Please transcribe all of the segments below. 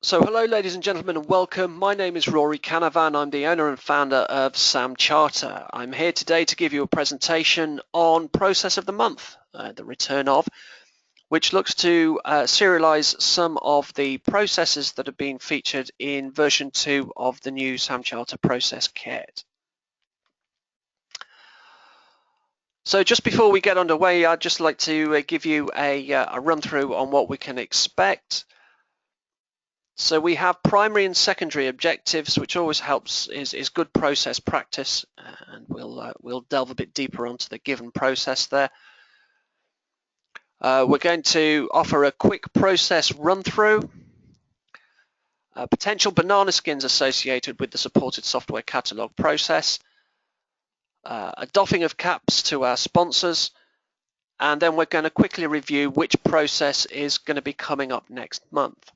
So hello ladies and gentlemen and welcome. My name is Rory Canavan. I'm the owner and founder of Sam Charter. I'm here today to give you a presentation on Process of the Month, the return of, which looks to serialize some of the processes that have been featured in version 2 of the new Sam Charter process kit. So just before we get underway, I'd just like to give you a run through on what we can expect. So we have primary and secondary objectives, which always helps, is good process practice, and we'll delve a bit deeper onto the given process there. We're going to offer a quick process run through, potential banana skins associated with the supported software catalog process, a doffing of caps to our sponsors, and then we're going to quickly review which process is going to be coming up next month.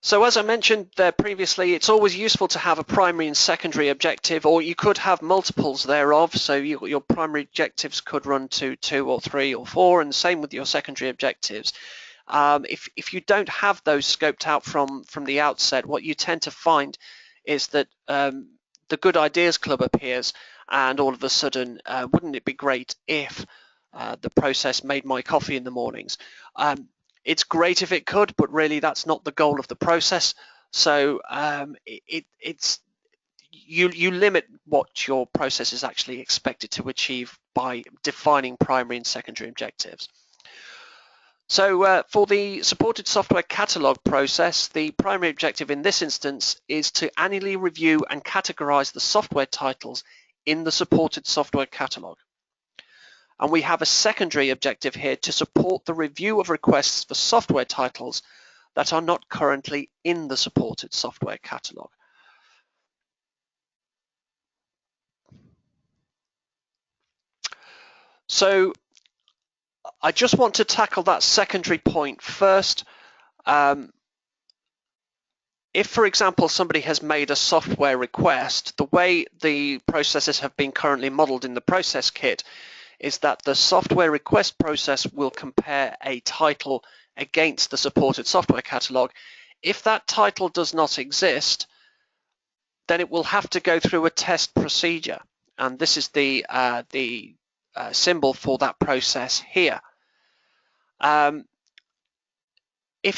So as I mentioned there previously, it's always useful to have a primary and secondary objective, or you could have multiples thereof. So your primary objectives could run to 2 or 3 or 4, and the same with your secondary objectives. If you don't have those scoped out from the outset, what you tend to find is that the Good Ideas Club appears, and all of a sudden, wouldn't it be great if the process made my coffee in the mornings? It's great if it could, but really that's not the goal of the process. So you limit what your process is actually expected to achieve by defining primary and secondary objectives. So for the supported software catalog process, the primary objective in this instance is to annually review and categorize the software titles in the supported software catalog. And we have a secondary objective here to support the review of requests for software titles that are not currently in the supported software catalog. So I just want to tackle that secondary point first. If, for example, somebody has made a software request, the way the processes have been currently modeled in the process kit is that the software request process will compare a title against the supported software catalog. If that title does not exist, then it will have to go through a test procedure, and this is the symbol for that process here. If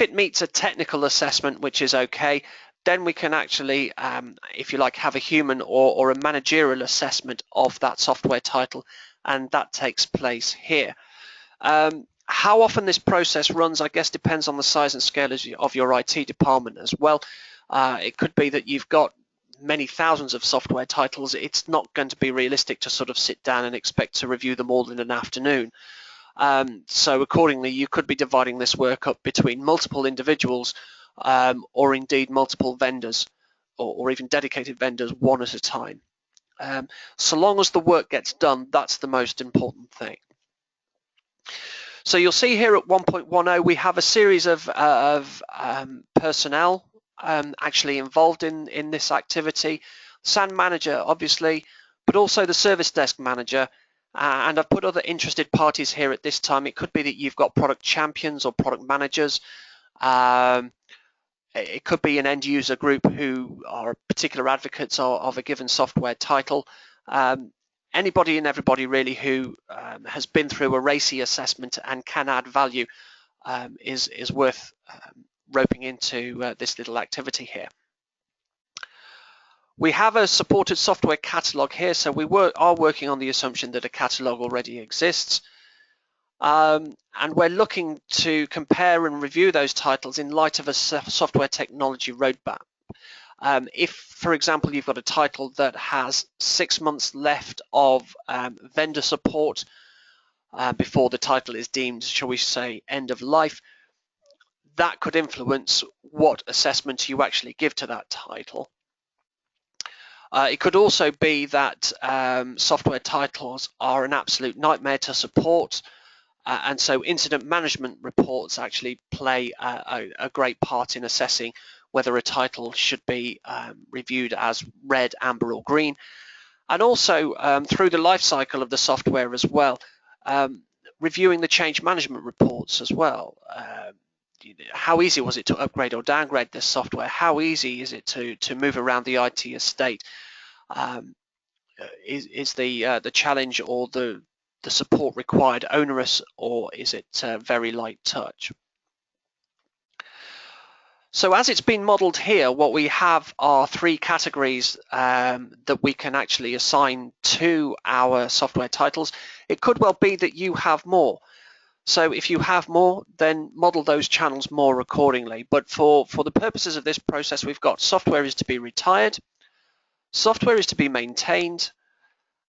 it meets a technical assessment, which is okay, then we can actually, if you like, have a human or a managerial assessment of that software title, and that takes place here. How often this process runs, I guess, depends on the size and scale of your IT department as well. It could be that you've got many thousands of software titles. It's not going to be realistic to sort of sit down and expect to review them all in an afternoon. So accordingly, you could be dividing this work up between multiple individuals or indeed multiple vendors or even dedicated vendors, one at a time. So long as the work gets done, that's the most important thing. So you'll see here at 1.10 we have a series of personnel actually involved in this activity. SAN manager, obviously, but also the service desk manager. And I've put other interested parties here at this time. It could be that you've got product champions or product managers. It could be an end user group who are particular advocates of a given software title. Anybody and everybody really who has been through a RACI assessment and can add value is worth roping into this little activity here. We have a supported software catalog here, so we are working on the assumption that a catalog already exists. And we're looking to compare and review those titles in light of a software technology roadmap. If, for example, you've got a title that has 6 months left of vendor support before the title is deemed, shall we say, end of life, that could influence what assessment you actually give to that title. It could also be that software titles are an absolute nightmare to support, and so incident management reports actually play a great part in assessing whether a title should be reviewed as red, amber or green. And also through the life cycle of the software as well, reviewing the change management reports as well. How easy was it to upgrade or downgrade this software? How easy is it to move around the IT estate? Is the challenge or the support required onerous, or is it very light touch? So as it's been modeled here, what we have are 3 categories that we can actually assign to our software titles. It could well be that you have more. So if you have more, then model those channels more accordingly. But for the purposes of this process, we've got software is to be retired, software is to be maintained,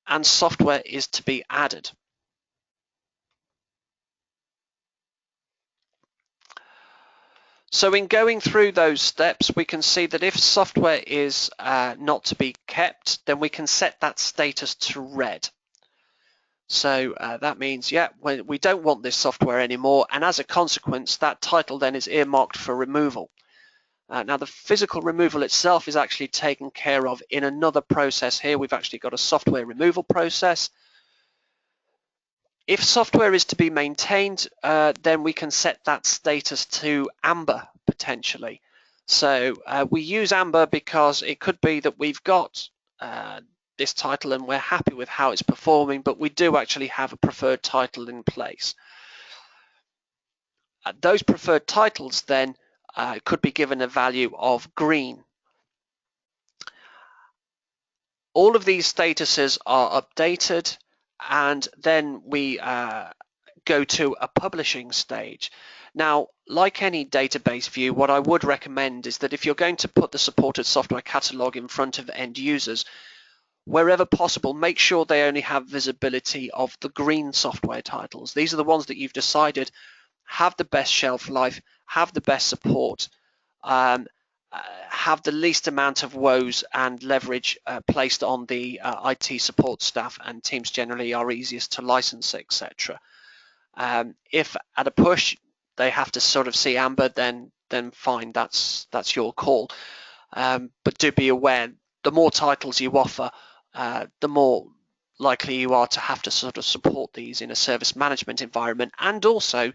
and software is to be added. So in going through those steps, we can see that if software is not to be kept, then we can set that status to red. So that means, yeah, we don't want this software anymore, and as a consequence, that title then is earmarked for removal. Now the physical removal itself is actually taken care of in another process here. We've actually got a software removal process. If software is to be maintained, then we can set that status to amber potentially. So we use amber because it could be that we've got this title and we're happy with how it's performing, but we do actually have a preferred title in place. Those preferred titles then could be given a value of green. All of these statuses are updated, and then we go to a publishing stage. Now, like any database view, what I would recommend is that if you're going to put the supported software catalog in front of end users, wherever possible, make sure they only have visibility of the green software titles. These are the ones that you've decided have the best shelf life, have the best support, have the least amount of woes and leverage placed on the IT support staff, and teams generally are easiest to license, etc. If at a push they have to sort of see amber, then fine, that's your call. But do be aware, the more titles you offer, the more likely you are to have to sort of support these in a service management environment and also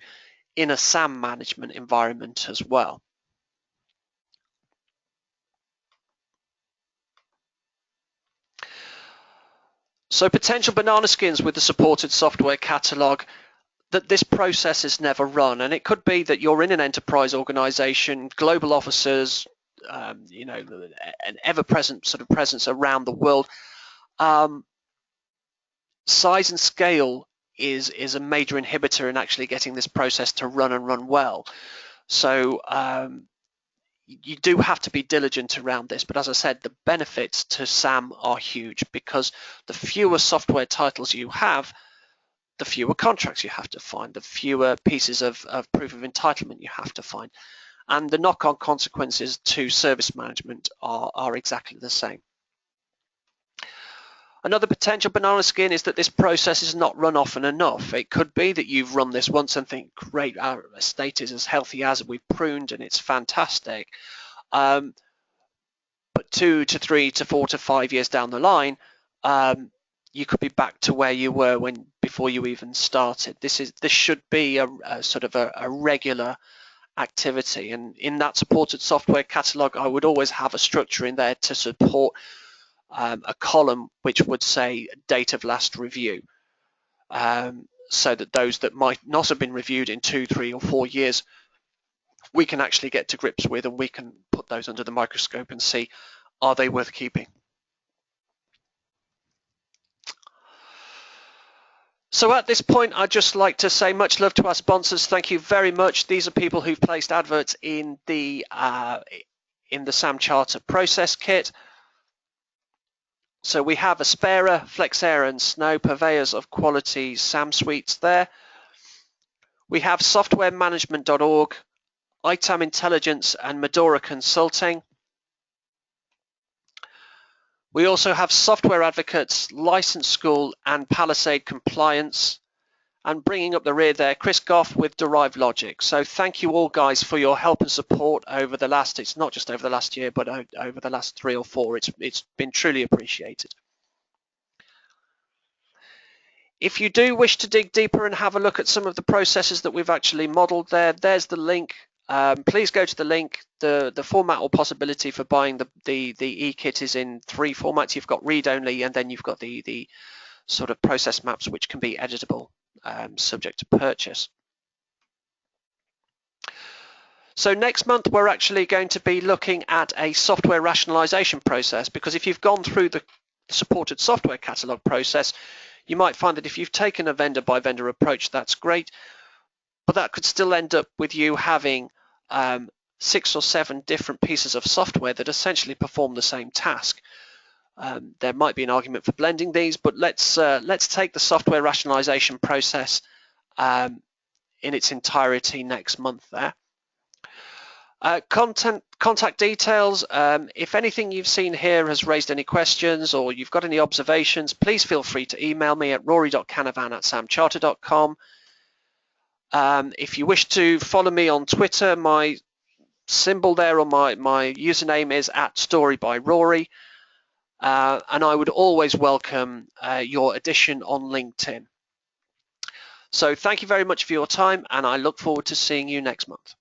in a SAM management environment as well. So potential banana skins with the supported software catalog, that this process is never run, and it could be that you're in an enterprise organization, global officers, you know, an ever-present sort of presence around the world. Size and scale is a major inhibitor in actually getting this process to run and run well. So you do have to be diligent around this, but as I said, the benefits to SAM are huge, because the fewer software titles you have, the fewer contracts you have to find, the fewer pieces of proof of entitlement you have to find, and the knock-on consequences to service management are exactly the same. Another potential banana skin is that this process is not run often enough. It could be that you've run this once and think, great, our estate is as healthy as we've pruned and it's fantastic. But 2 to 3 to 4 to 5 years down the line, you could be back to where you were before you even started. This should be a sort of a regular activity, and in that supported software catalog, I would always have a structure in there to support a column which would say date of last review, so that those that might not have been reviewed in 2, 3, or 4 years, we can actually get to grips with, and we can put those under the microscope and see, are they worth keeping? So at this point, I'd just like to say much love to our sponsors. Thank you very much. These are people who've placed adverts in the SAM Charter process kit. So we have Aspera, Flexera, and Snow, purveyors of quality SAM suites there. We have softwaremanagement.org, ITAM Intelligence, and Medora Consulting. We also have Software Advocates, License School, and Palisade Compliance. And bringing up the rear there, Chris Goff with Derived Logic. So thank you all, guys, for your help and support over the last, it's not just over the last year, but over the last 3 or 4. It's been truly appreciated. If you do wish to dig deeper and have a look at some of the processes that we've actually modeled there, there's the link. Please go to the link. The format or possibility for buying the e-kit is in 3 formats. You've got read-only, and then you've got the sort of process maps which can be editable, subject to purchase. So next month we're actually going to be looking at a software rationalization process, because if you've gone through the supported software catalog process, you might find that if you've taken a vendor by vendor approach, that's great, but that could still end up with you having 6 or 7 different pieces of software that essentially perform the same task. There might be an argument for blending these, but let's take the software rationalization process in its entirety next month there. Contact details. If anything you've seen here has raised any questions or you've got any observations, please feel free to email me at rory.canavan@samcharter.com. If you wish to follow me on Twitter, my symbol there, or my username is @storybyrory, and I would always welcome your addition on LinkedIn. So thank you very much for your time, and I look forward to seeing you next month.